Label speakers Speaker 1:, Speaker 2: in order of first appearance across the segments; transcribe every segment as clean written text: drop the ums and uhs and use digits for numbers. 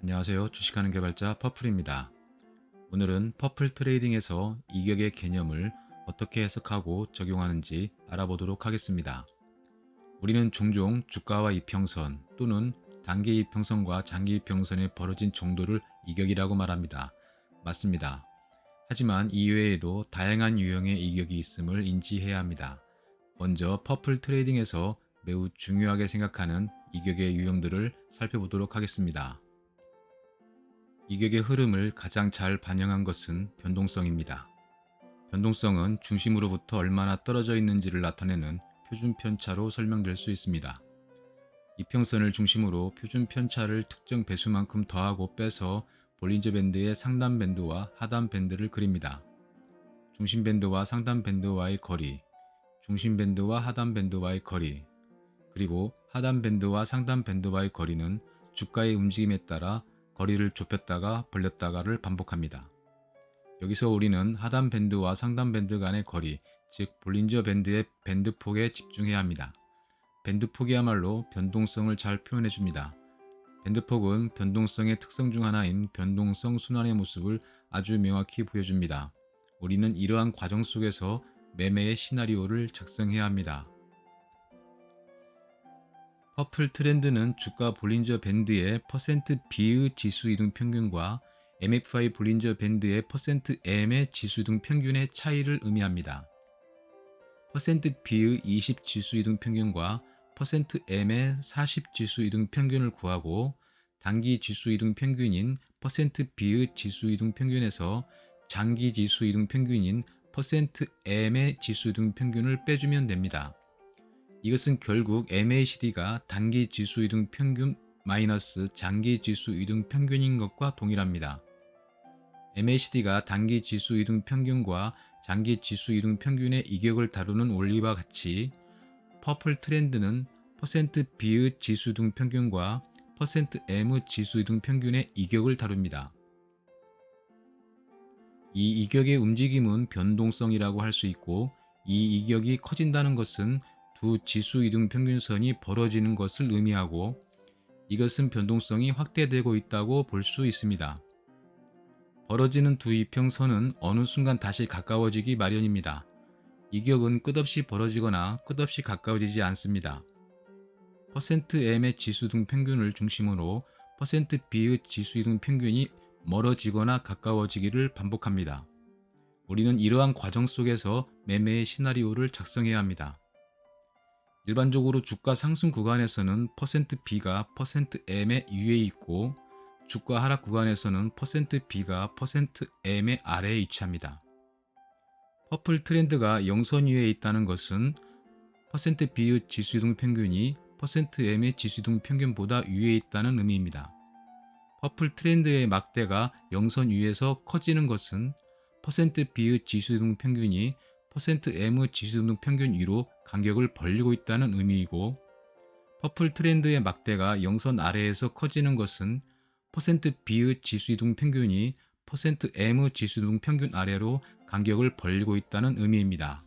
Speaker 1: 안녕하세요. 주식하는 개발자 퍼플입니다. 오늘은 퍼플 트레이딩에서 이격의 개념을 어떻게 해석하고 적용하는지 알아보도록 하겠습니다. 우리는 종종 주가와 이평선 또는 단기 이평선과 장기 이평선의 벌어진 정도를 이격이라고 말합니다. 맞습니다. 하지만 이외에도 다양한 유형의 이격이 있음을 인지해야 합니다. 먼저 퍼플 트레이딩에서 매우 중요하게 생각하는 이격의 유형들을 살펴보도록 하겠습니다. 이격의 흐름을 가장 잘 반영한 것은 변동성입니다. 변동성은 중심으로부터 얼마나 떨어져 있는지를 나타내는 표준 편차로 설명될 수 있습니다. 이평선을 중심으로 표준 편차를 특정 배수만큼 더하고 빼서 볼린저 밴드의 상단 밴드와 하단 밴드를 그립니다. 중심 밴드와 상단 밴드와의 거리, 중심 밴드와 하단 밴드와의 거리, 그리고 하단 밴드와 상단 밴드와의 거리는 주가의 움직임에 따라 거리를 좁혔다가 벌렸다가를 반복합니다. 여기서 우리는 하단 밴드와 상단 밴드 간의 거리, 즉 볼린저 밴드의 밴드폭에 집중해야 합니다. 밴드폭이야말로 변동성을 잘 표현해 줍니다. 밴드폭은 변동성의 특성 중 하나인 변동성 순환의 모습을 아주 명확히 보여줍니다. 우리는 이러한 과정 속에서 매매의 시나리오를 작성해야 합니다. 퍼플 트렌드는 주가 볼린저 밴드의 %B의 지수 이동 평균과 MFI 볼린저 밴드의 %M의 지수 이동 평균의 차이를 의미합니다. %B의 20 지수 이동 평균과 %M의 40 지수 이동 평균을 구하고 단기 지수 이동 평균인 %B의 지수 이동 평균에서 장기 지수 이동 평균인 %M의 지수 이동 평균을 빼주면 됩니다. 이것은 결국 MACD가 단기 지수 이동 평균 마이너스 장기 지수 이동 평균인 것과 동일합니다. MACD가 단기 지수 이동 평균과 장기 지수 이동 평균의 이격을 다루는 원리와 같이 퍼플 트렌드는 %B의 지수 이동 평균과 %M의 지수 이동 평균의 이격을 다룹니다. 이 이격의 움직임은 변동성이라고 할 수 있고, 이 이격이 커진다는 것은 두 지수 이동 평균선이 벌어지는 것을 의미하고, 이것은 변동성이 확대되고 있다고 볼 수 있습니다. 벌어지는 두 이평선은 어느 순간 다시 가까워지기 마련입니다. 이격은 끝없이 벌어지거나 끝없이 가까워지지 않습니다. %M의 지수 이동 평균을 중심으로 %B의 지수 이동 평균이 멀어지거나 가까워지기를 반복합니다. 우리는 이러한 과정 속에서 매매의 시나리오를 작성해야 합니다. 일반적으로 주가 상승 구간에서는 %B가 %M의 위에 있고, 주가 하락 구간에서는 %B가 %M의 아래에 위치합니다. 퍼플 트렌드가 영선 위에 있다는 것은 %B의 지수이동 평균이 %M의 지수이동 평균보다 위에 있다는 의미입니다. 퍼플 트렌드의 막대가 영선 위에서 커지는 것은 %B의 지수이동 평균이 %M의 지수이동 평균 위로 간격을 벌리고 있다는 의미이고, 퍼플 트렌드의 막대가 영선 아래에서 커지는 것은 %B의 지수이동 평균이 %M의 지수이동 평균 아래로 간격을 벌리고 있다는 의미입니다.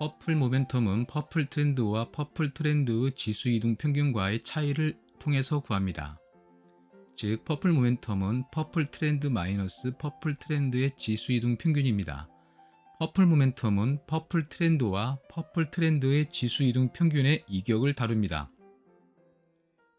Speaker 1: 퍼플 모멘텀은 퍼플 트렌드와 퍼플 트렌드의 지수이동 평균과의 차이를 통해서 구합니다. 즉, 퍼플 모멘텀은 퍼플 트렌드 마이너스 퍼플 트렌드의 지수 이동 평균입니다. 퍼플 모멘텀은 퍼플 트렌드와 퍼플 트렌드의 지수 이동 평균의 이격을 다룹니다.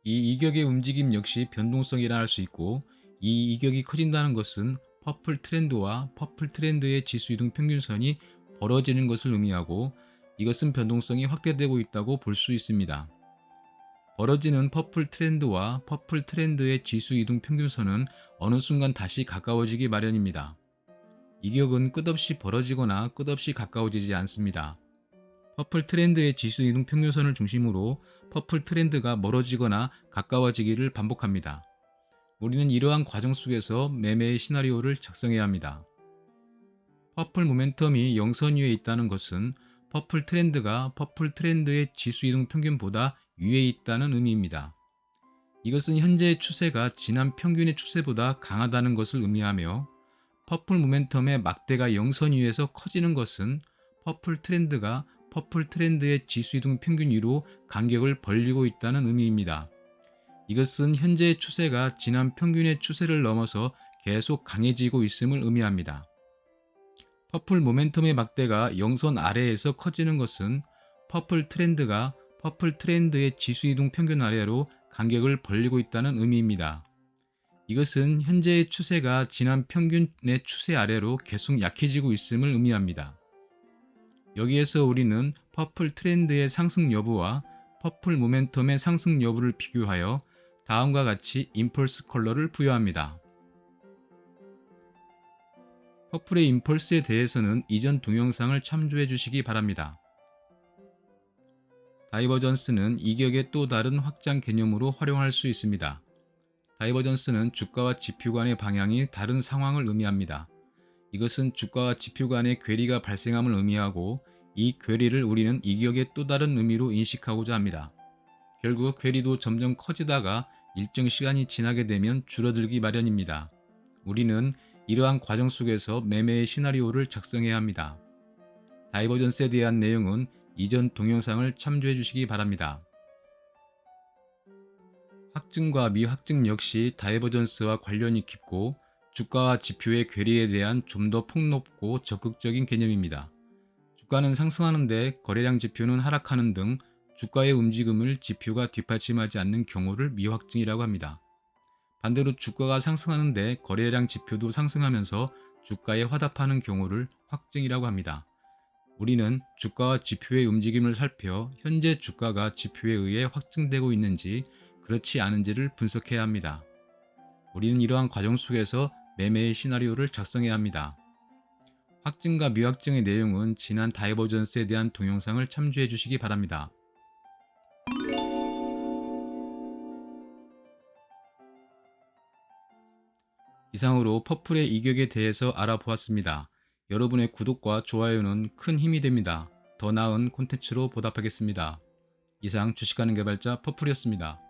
Speaker 1: 이 이격의 움직임 역시 변동성이라 할 수 있고, 이 이격이 커진다는 것은 퍼플 트렌드와 퍼플 트렌드의 지수 이동 평균선이 벌어지는 것을 의미하고, 이것은 변동성이 확대되고 있다고 볼 수 있습니다. 벌어지는 퍼플 트렌드와 퍼플 트렌드의 지수 이동 평균선은 어느 순간 다시 가까워지기 마련입니다. 이격은 끝없이 벌어지거나 끝없이 가까워지지 않습니다. 퍼플 트렌드의 지수 이동 평균선을 중심으로 퍼플 트렌드가 멀어지거나 가까워지기를 반복합니다. 우리는 이러한 과정 속에서 매매의 시나리오를 작성해야 합니다. 퍼플 모멘텀이 영선 위에 있다는 것은 퍼플 트렌드가 퍼플 트렌드의 지수 이동 평균보다 위에 있다는 의미입니다. 이것은 현재의 추세가 지난 평균의 추세보다 강하다는 것을 의미하며, 퍼플 모멘텀의 막대가 영선 위에서 커지는 것은 퍼플 트렌드가 퍼플 트렌드의 지수 이동 평균 위로 간격을 벌리고 있다는 의미입니다. 이것은 현재의 추세가 지난 평균의 추세를 넘어서 계속 강해지고 있음을 의미합니다. 퍼플 모멘텀의 막대가 영선 아래에서 커지는 것은 퍼플 트렌드의 지수 이동 평균 아래로 간격을 벌리고 있다는 의미입니다. 이것은 현재의 추세가 지난 평균의 추세 아래로 계속 약해지고 있음을 의미합니다. 여기에서 우리는 퍼플 트렌드의 상승 여부와 퍼플 모멘텀의 상승 여부를 비교하여 다음과 같이 임펄스 컬러를 부여합니다. 퍼플의 임펄스에 대해서는 이전 동영상을 참조해 주시기 바랍니다. 다이버전스는 이격의 또 다른 확장 개념으로 활용할 수 있습니다. 다이버전스는 주가와 지표 간의 방향이 다른 상황을 의미합니다. 이것은 주가와 지표 간의 괴리가 발생함을 의미하고 이 괴리를 우리는 이격의 또 다른 의미로 인식하고자 합니다. 결국 괴리도 점점 커지다가 일정 시간이 지나게 되면 줄어들기 마련입니다. 우리는 이러한 과정 속에서 매매의 시나리오를 작성해야 합니다. 다이버전스에 대한 내용은 이전 동영상을 참조해 주시기 바랍니다. 확증과 미확증 역시 다이버전스와 관련이 깊고 주가와 지표의 괴리에 대한 좀 더 폭넓고 적극적인 개념입니다. 주가는 상승하는데 거래량 지표는 하락하는 등 주가의 움직임을 지표가 뒷받침하지 않는 경우를 미확증이라고 합니다. 반대로 주가가 상승하는데 거래량 지표도 상승하면서 주가에 화답하는 경우를 확증이라고 합니다. 우리는 주가와 지표의 움직임을 살펴 현재 주가가 지표에 의해 확증되고 있는지 그렇지 않은지를 분석해야 합니다. 우리는 이러한 과정 속에서 매매의 시나리오를 작성해야 합니다. 확증과 미확증의 내용은 지난 다이버전스에 대한 동영상을 참조해 주시기 바랍니다. 이상으로 퍼플의 이격에 대해서 알아보았습니다. 여러분의 구독과 좋아요는 큰 힘이 됩니다. 더 나은 콘텐츠로 보답하겠습니다. 이상 주식하는 개발자 퍼플이었습니다.